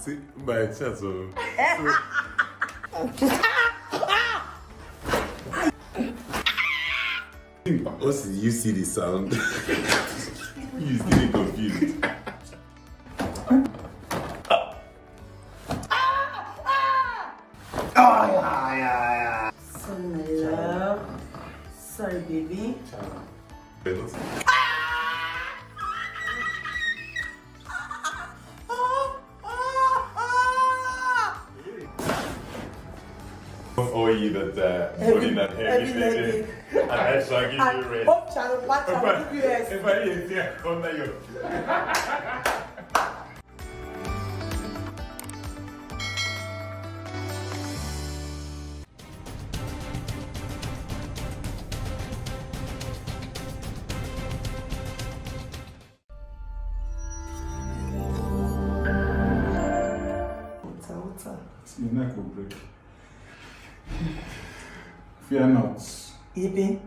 See, by chance, once you see the sound, you still confused. Sorry, my love. Sorry, baby. Oh, you that body not heavy, and I shall give you rest. Hope Chiropractic will give you rest. If I didn't see I come to you. Your neck will break. Fear not. You pain?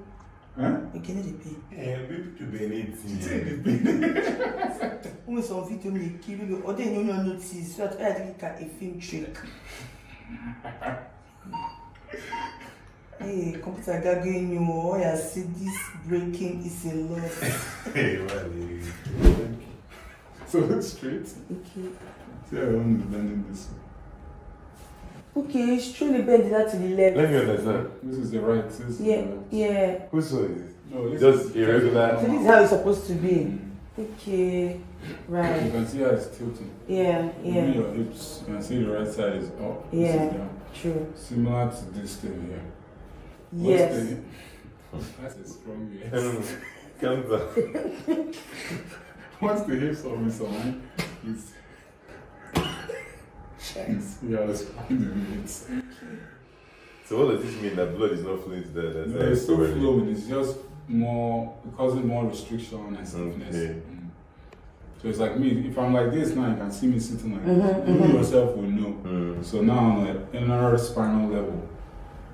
Huh? You can't pain. Maybe to be anything. When some video make you, or then you don't notice, so I think a film trick. Hey, computer gagging you, oh, I see this breaking is a loss. Hey, well, so look straight. Okay. See, I want to bend in this way. Okay, it's truly bend that to the left. let me understand. This is the right. This is Yeah, the left. yeah. Whose one is it? No, this Just is irregular. So this is how it's supposed to be. Okay, You right. can see how it's tilting. Yeah, Even yeah. your hips, you can see the right side is up. This Yeah, is down. true. Similar to this thing here. Yes. That's a strong yes. Calm down. Once the hips are misaligned, it's. Yeah, let's find the minutes. So what does this mean? That blood is not flowing to the No, it's still flowing. It's just more causing more restriction and stiffness. Okay. So it's like me. If I'm like this now, you can see me sitting like this. You yourself will know. So now on the inner spinal level,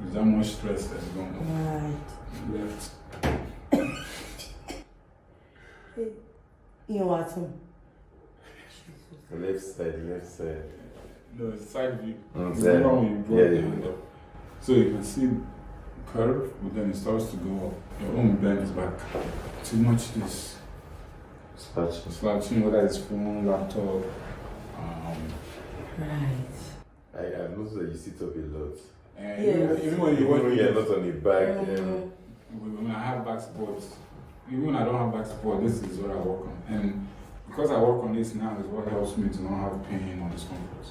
there's that much stress that's going on. Right. Left. You know what? Left side. No, it's side view. Okay. Remember when you brought Yeah, the yeah. hand up? So you can see curve, but then it starts to go up. Your own bends back. Too much this. Slouching, whether it's phone, laptop. Right. I noticed that you sit up a lot. And Yes. even when you watch Even when you're videos, not on the back. when I have back support, even when I don't have back support, this is what I work on. And because I work on this now is what helps me to not have pain or discomfort.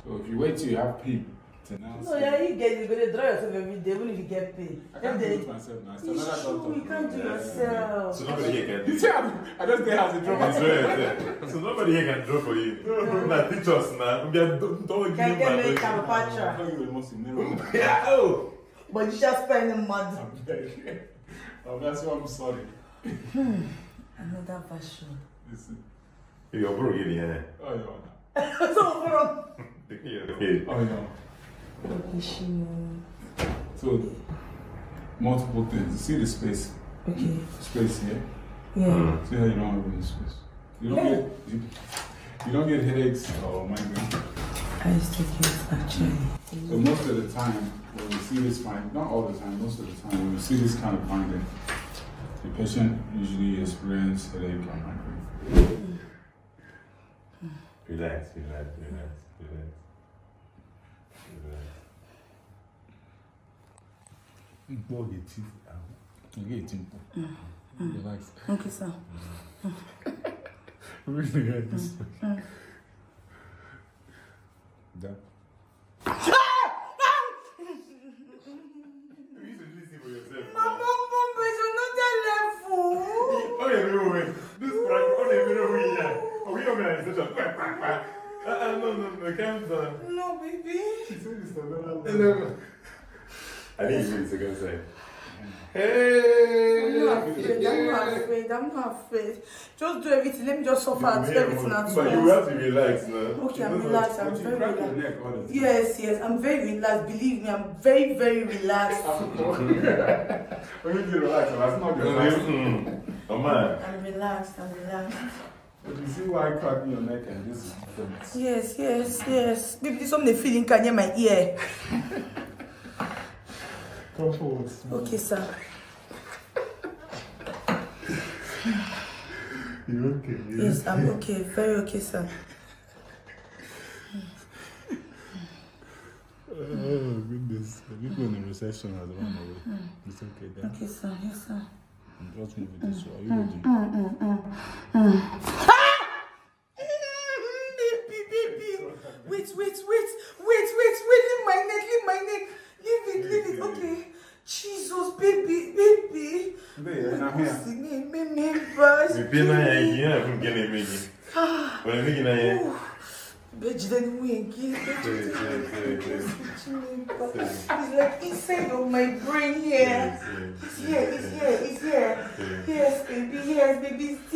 So if you wait till you have pain to now No, yeah, you going to draw yourself every day when you get paid. I can't do it myself now. It's It's another true, doctor. you can't do yourself. So nobody here can You see, I just say how to draw It's myself. right. So nobody here can draw for you. Now teach us now. We are don't give Can you get me I chiropractic. thought you were most in Yeah. Oh. But you just spend the money. That's why I'm sorry. Another version. Listen. You're broke in here. Oh, yeah. So from Okay. Oh, yeah. So, multiple things. See the space? Okay. Space here. Yeah. See how you don't have any space. You don't get headaches or migraine. I used to get actually. So most of the time, when we see this finding, not all the time, most of the time, when we see this kind of finding, the patient usually experiences headache and migraine. Relax. Ball get teeth out. You get teeth. Relax. Okay, sir. Really had this. That. Mama, it's another level. Oh, yeah, wait. This crack, oh, yeah, oh, we organization. No, calm down. No, baby. She said it's another No. level. I need you to go say. I'm not afraid. Just do everything. Let me just suffer and do everything at once. But you have to relax now. Okay, I'm relaxed. I'm But you very crack your relaxed. neck all the time. Yes, I'm very relaxed. Believe me, I'm very, very relaxed. When you relax, that's not your life. Oh, man. I'm relaxed. But you see why I crack your neck and this is different. Yes. Baby, this one the feeling can hear my ear. Come forward. Okay, sir. You okay? Yes, I'm okay. Very okay, sir. Oh goodness. People in the reception are run away. It's okay then. Okay, sir. Yes, sir. Just move it this way. Are you ready? Baby. Wait. Leave my neck. Leave it. Okay. Jesus, baby. Baby, I'm here. It's like inside of my brain here. It's here. Yes, baby. It's here, baby. It's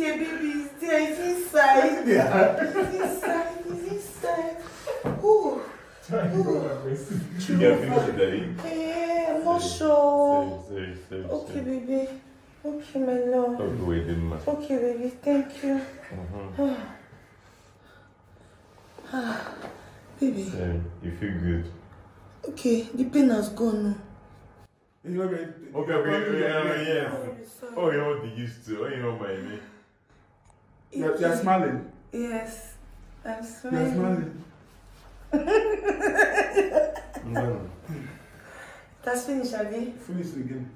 there. It's inside. It's inside. Ooh. Yeah, I'm not sure. Okay, baby. Okay, my lord. Okay, baby. Thank you. Baby. You feel good. Okay, the pain has gone. Okay, yeah. Oh, you know what they used to. Oh, you know my name. You're smiling. Yes, I'm You're smiling. smiling. That's finished, Abby. Finish it again.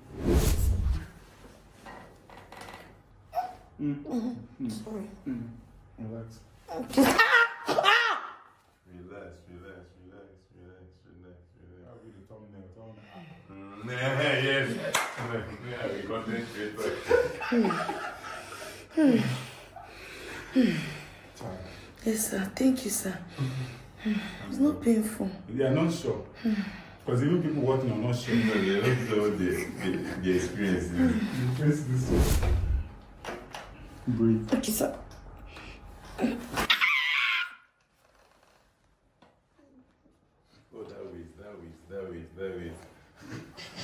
Sorry. Relax. Relax. I'll be the thumbnail. Yes. Yeah, we got this straight. Yes, sir. Thank you, sir. It's not painful. They are not sure. Because even people working are not sure. No, they don't know the experience. You face this way. Breathe. Okay, sir. Oh, that way.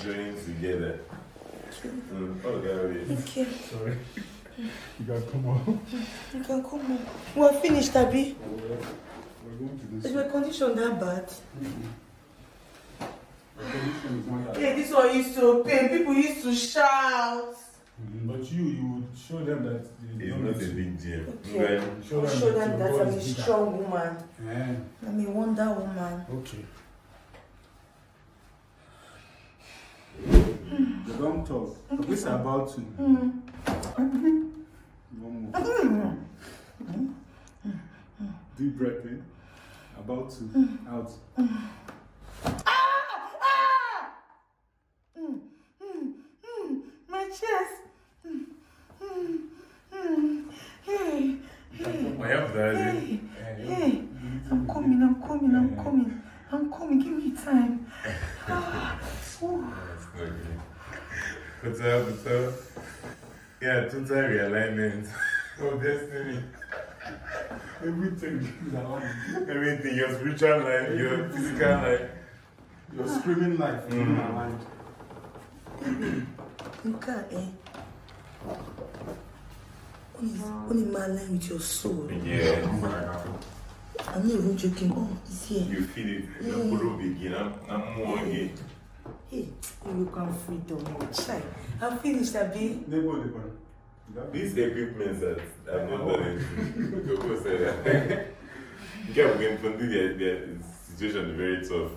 Joining together. Oh, that way. Okay. Sorry. You gotta come on. You can come on. We're finished, Abby. We're going to this. Is my condition that bad? The condition is not that. Yeah, this one used to pain. People used to shout. But you would show them that It's not a big deal. Okay. I'll show them that I'm a strong woman. Yeah. I'm a wonder woman. Okay. You don't talk. Okay, This is about to. One more. Deep breath in. About to. Out. My chest. Hey. I have that. Hey. I'm coming. Give me time. What's up? Yeah, total realignment of destiny. Everything. Everything, your spiritual life, your physical life. Your screaming life in my mind. You can't, Only my line with your soul. Yeah. I'm not even joking. Oh, it's here. You feel it. You're going to begin. I'm more again. Hey, you can freedom. I'm finished, Abby. These equipment that I'm not done anything. People say that. You can't begin to do their situation very tough.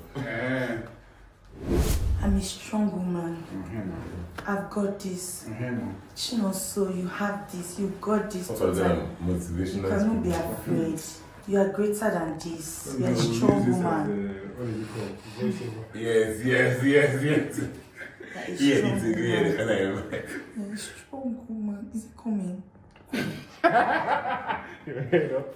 I'm a strong woman. I've got this. So you have this. You got this. What are them? Motivational. You cannot be afraid. You are greater than this. You are a strong woman. Yes. You're a strong woman. Is it coming? Your head up.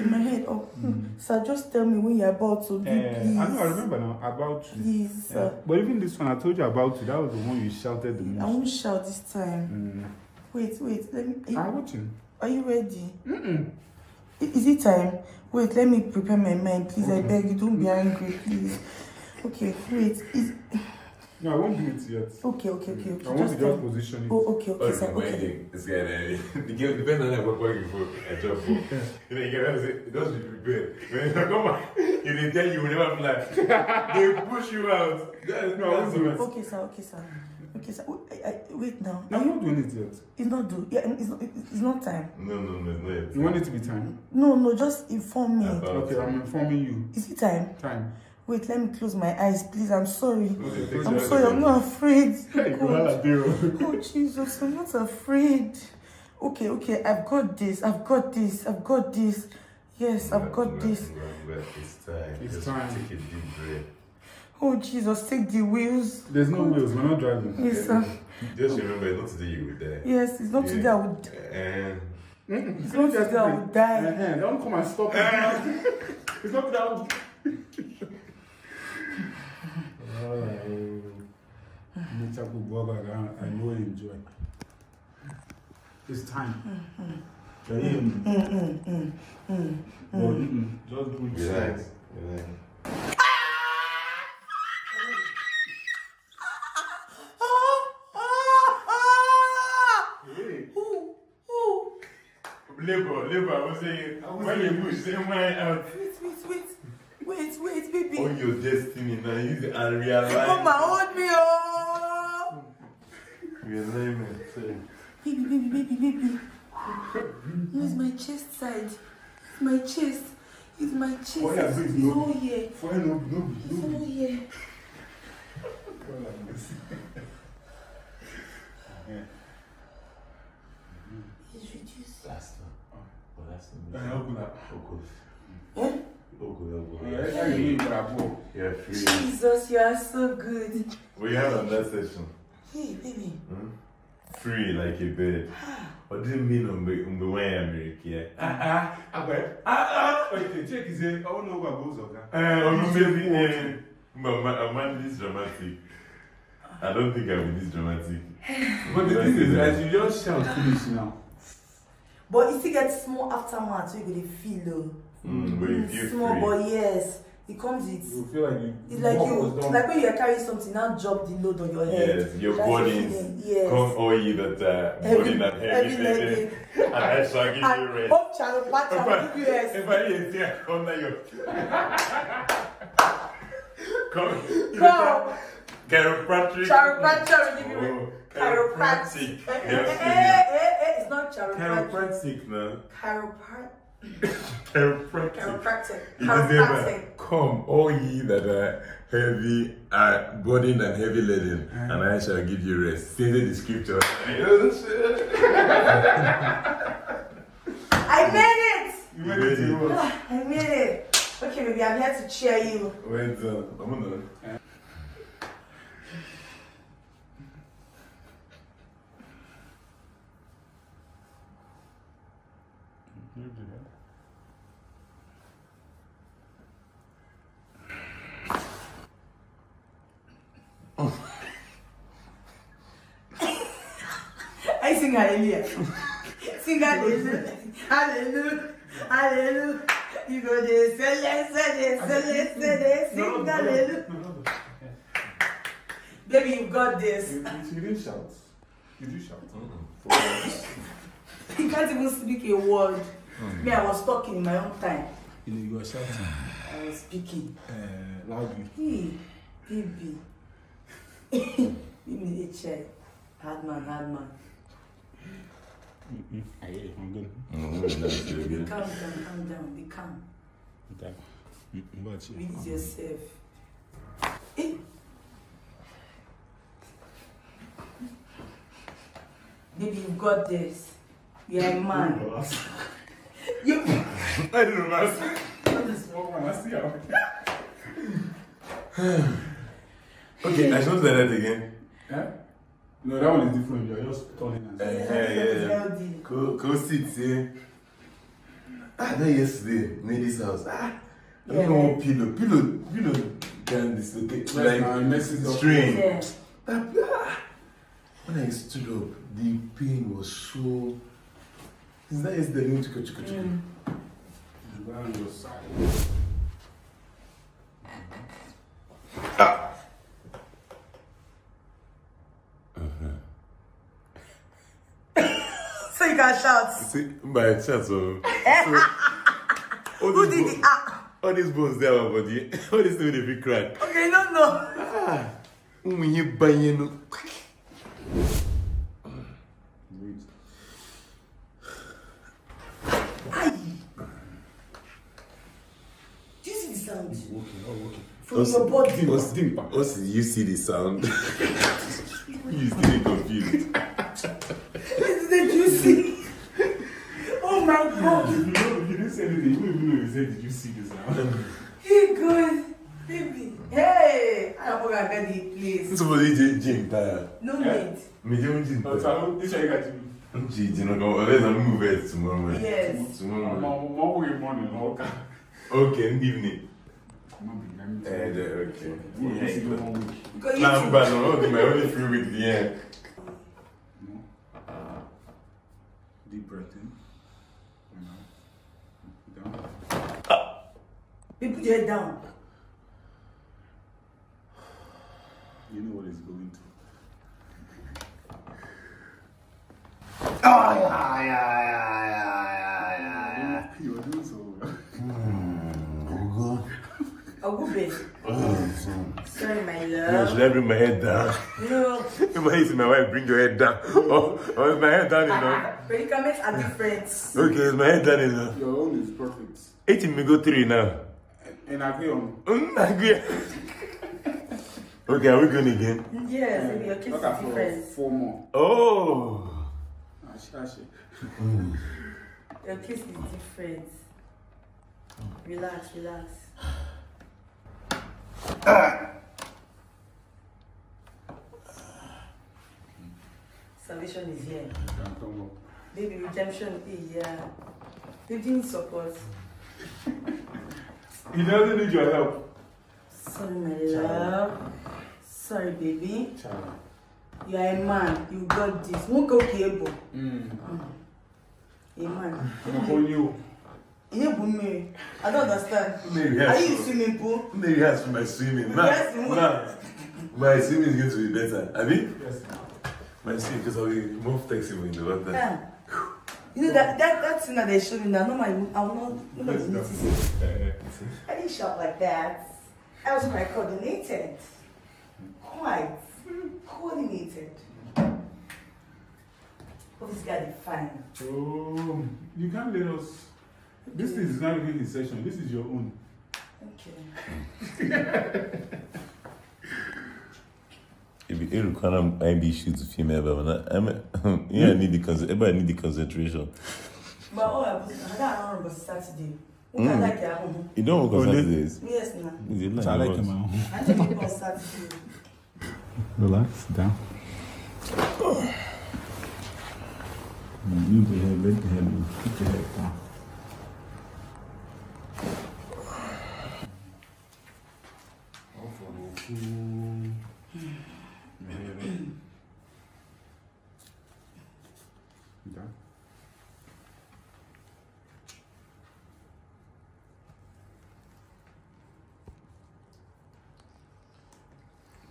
My head up. Sir, just tell me when you're about to do, please. I know, I remember now. About to. Please. But even this one, I told you about to. That was the one you shouted the most. I won't shout this time. Wait. Let me. I'm watching. Are you ready? Is it time? Wait, let me prepare my mind, please. Okay. I beg you, don't be angry, please. Okay, wait. No, I won't do it yet. Okay. I want to just position it. Oh, okay, sir. Okay. It's good. The game depends on what working for a job for. You know, you can say, just be prepared. When you come on, if they tell you, never fly. They push you out. Okay, sir. Wait now. No, I'm not doing it yet. It's not due. Yeah, it's not time. No, it's not yet. You want it to be time? No, just inform me. Okay, I'm informing you. Is it time? Time. Wait, let me close my eyes, please. I'm sorry. Okay, I'm sorry, I'm not afraid. God. Oh, Jesus, I'm not afraid. Okay, I've got this. Yes, I've got this. It's time. It's Just time. Take a deep breath. Oh, Jesus, take the wheels. There's no wheels, we're not driving. Yes, sir. Just remember, it's not today you will die. Yes, it's not today I would. And It's not today I would die. Don't come and stop it. It's not that. I know you enjoy. It's time. Can you hear me? Just do it. relax. Labor, I was saying, when you push the mind out. Wait, baby. On your destiny now, use the unrealized. Mama, hold me, oh. Realignment. Baby. Where's my chest side? It's my chest. It's Oh, yeah, It's no. all here. No. It's all here. It's reduced. That's not. Oh, that's not. Focus. Eh? You're free. Jesus, you are so good. We have another session. Hey, baby. Free like a bird. What do you mean on the way America? Okay, check is it. I don't know what goes on. Maybe, I'm this dramatic. I don't think I'm this dramatic. But the thing is, as you just shout finish now. But it still gets small aftermath, so you're going to feel though. But you feel small, free. but yes. It comes with. You feel like you. It's like like when you are carrying something, now drop the load on your head. Yes, your That's body yes. come all you that body that heavy heavy. and I shall give you rest. Hope Chiropractic will give you rest. If I hear here, come now you. Come. Chiropractic. Chiropractic will give you rest. Chiropractic. It's not chiropractic. Chiropractic now. Chiropractic. Chiropractic. Come, all ye that are heavy, burdened and heavy laden, and I shall give you rest. Say the scripture. I made it! You made it. I made it. Okay, baby, I'm here to cheer you. Wait, I'm gonna. I sing hallelujah. Sing hallelujah. Hallelujah. You go there, sing hallelujah. Baby, you got this. You didn't shout. Did you shout? You can't even speak a word. Me, I was talking in my own time. You were shouting. I was speaking. Loudly. Hey, baby. Give me a chair. Hard man. I'm good. Be calm down. Be calm. Release yourself. Eh? Baby, you've got this. You're a man. You. I don't know. Okay, I should say that again. Yeah? No, that one is different. You're just turning and Yeah. Go sit here. That yesterday, made this house. I don't know what pillow can dislocate. Like, strange. Yeah. When I stood up, the pain was so. Is that yesterday? No, chico. So you can shout. See, my chance. So, who did it? All these bones there, my body. All this thing with the big crack. Okay, no. When you buy you. Do you see the sound? Okay. From your body. Also, you see the sound. You still confused. This is the juicy. Oh my God. You didn't say anything. You don't even know you said, did you see the sound? Hey, good. Baby. Hey. I don't forget the place. Somebody gym tired. No need. Me gym tired. This I got you. Let's move it tomorrow morning. Yes. Tomorrow morning. Morning. Okay, in the evening. Okay. Nah, but no, my only free week, yeah. Deep breath in. Down. Put your head down. You know what it's going to. You're doing so well. I'll go bed. Sorry, my No, love. should I bring my head down? No. If I say my wife, bring your head down. Oh, is my head down enough? Predicaments are different. Okay, is my head down enough? Your own is perfect. 18 me go 3 now. And I agree on. Agree. Okay, are we going again? Yes, maybe your kids are different. 4 more. Oh. Your kiss is different. Relax. Salvation is here. Baby, redemption is here. Baby needs support. He doesn't need your help. Sorry, my love. Sorry, baby. You are a man. You got this. Won't go cable. A man. I don't understand. Are you in swimming pool? Maybe that's for my swimming. Nah. My swimming is going to be better. I mean, Yes. my swimming because I'll be more flexible in the water. Yeah. You know that thing that they showed me now. Normally, I will not. Nobody notices it. I didn't shop like that. I was quite coordinated. Quite coordinated. Oh, this guy is fine. Oh, you can't let us. This is not even his session. This is your own. Okay. If you can't maybe shoot a female, but everybody need the concentration. But I don't know Saturday. You like your home. You don't work on Saturdays? Yes, no. Is it like I like yours? him. I take it on Saturday. Relax, down. Leave the head, let the head move. Keep the head down.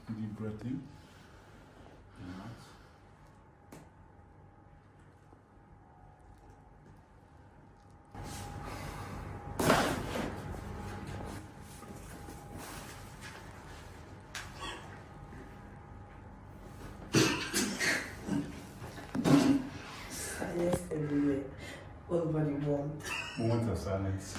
Deep breath in. Relax. Silence everywhere. What nobody wants. Moment of silence.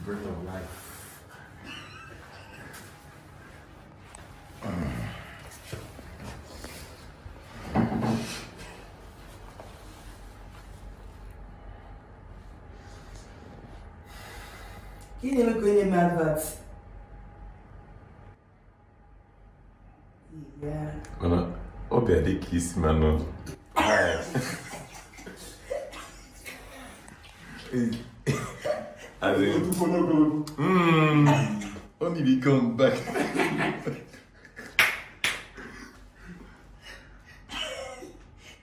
Breath of life. You never go in the adverts. Yeah. Obi adi kiss man. As in, only we come back.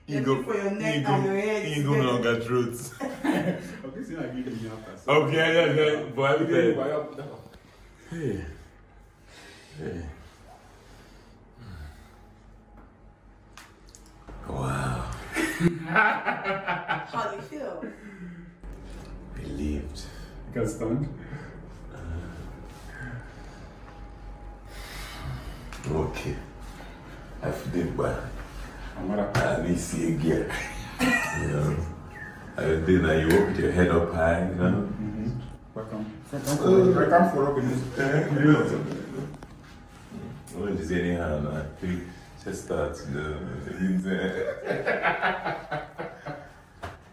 You go for your neck and your head. You go longer throats. Okay, see, I give you after. Okay, yeah. Boy, Okay, hey. Yeah. Wow. How do you feel? Relieved. You can stand. Okay. I feel bad. I'm gonna I need to see again. You know. I did now you walk with your head up high, you know. Welcome. Welcome for up in this. I want to say anyhow now. Just start, you know.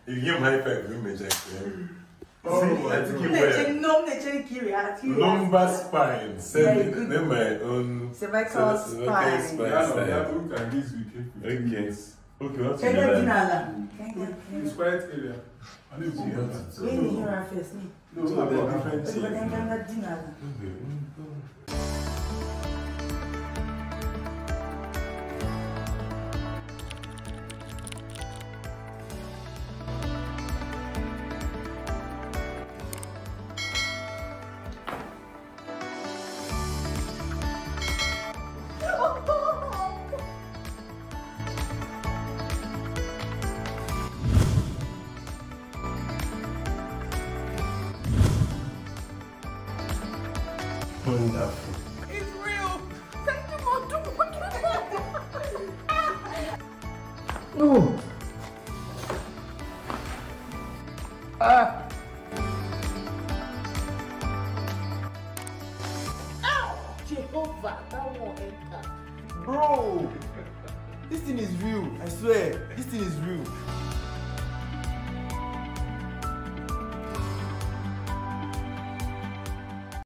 You give my five women, Jack. Oh, I think you were lumbar spine, seven, then my own cervical spine. Okay. Okay, what's Can your you name? It's quiet area. I need to hear that. When you hear our face, me. No, they're different But then things. I'm not dinner. Wonderful. It's real. Thank you for doing it. No. Jehovah, that won't enter. Bro, this thing is real. I swear, this thing is real.